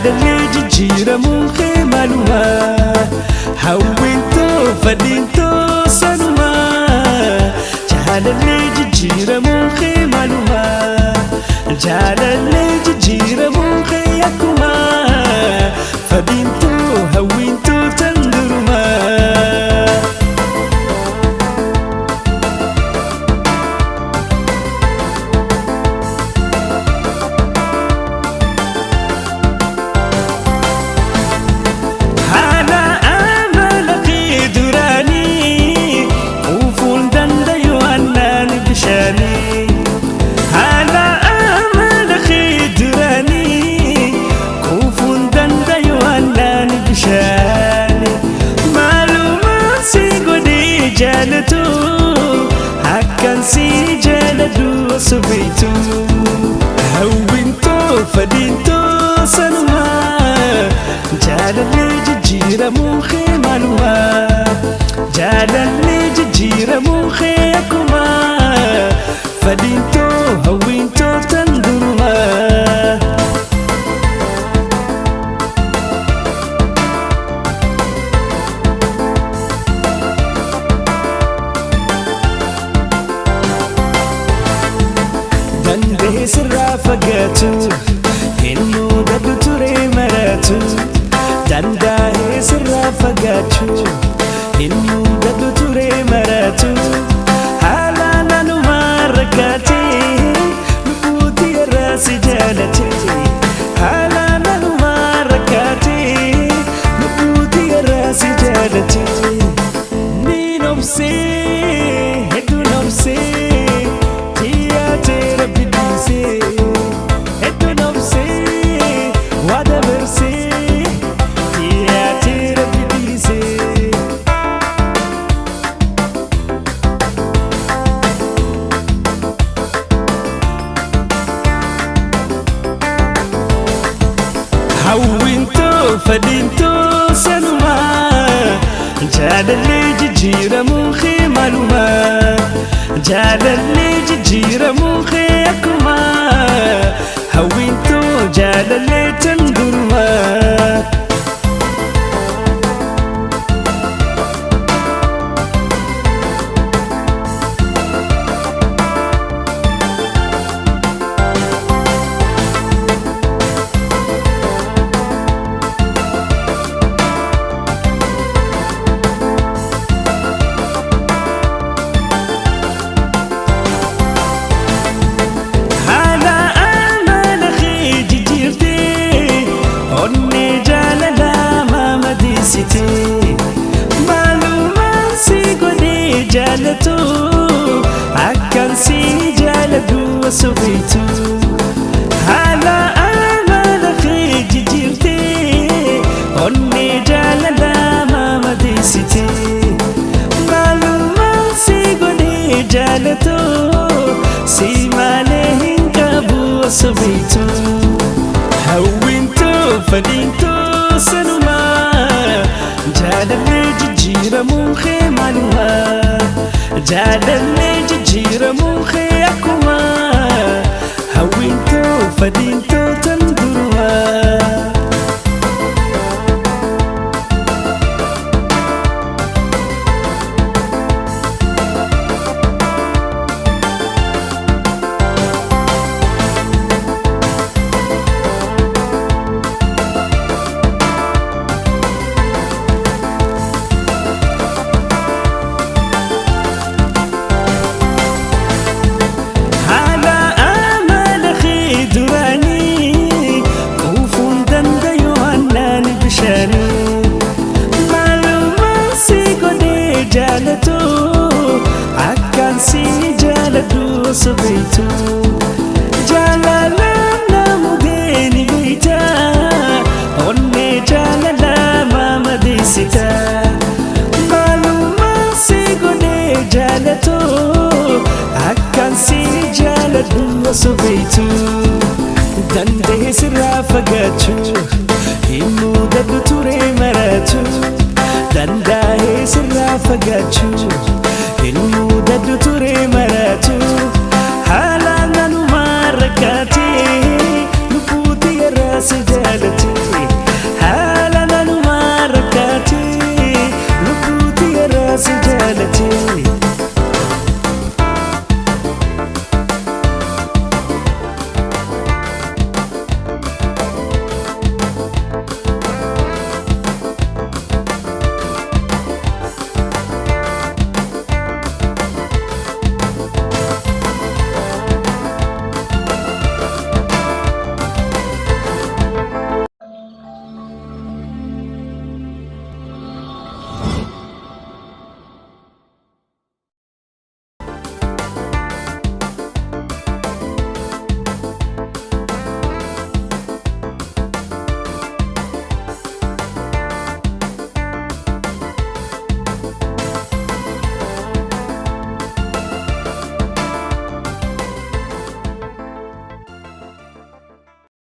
jaalallee jijjiiramuun kee maaluma hawwintoo fadhiintoo sanuma jaalallee jijjiiramuun kee maaluma jaalallee jijjiiramuun kee akkuma fadhiintoo hawwintoo tanduruma jaalatu akkan si jaaladu subitu hawwintoo fadhiintoo sanuma jaalallee jijjiiramuun kee maaluma jaalallee jijjiiramuun kee akkuma fadhiintoo hawwintoo tanduruma dandee sirraa fagaatu hin mudatu ture maratu danda'ee sirraa fagaachuu hin mudatu ture maratu haalaan anumaa rakkaatee lubbuutii irraa si jaalatee haalaan anumaa rakkaatee lubbuutii irraa si jaalatee ni nobsee hedduu nobsee hawwintoo fadhiintoo sanuma jaalallee jijjiiramuun kee maaluma jaalallee jijjiiramuun kee akkuma hawwintoo jaalallee tanduruma maalumaan si godhee jaalatu akkan si jaaladu subitu haala amala kee jijjiirtee onnee jaalalaa mamadheessitee maalumaan si godhee jaalatu si malee hin qabu subitu hawwintoo fadhiintoo sanuma jaalallee jijjiiramuun kee maaluma jaalallee jijjiiramuun kee akkuma hawwintoo fadhiintoo tanduruma jaalatu akkan si jaaladu subitu jaalalaan namugee ni beeyta onnee jaalalaa mamadheessita maalumaan si godhee jaalatu akkan si jaaladu subitu danda'ee sirraa fagaachuu hin mudatu ture maratu danda'ee sirraa fagaachuu hin mudatu ture maratu haala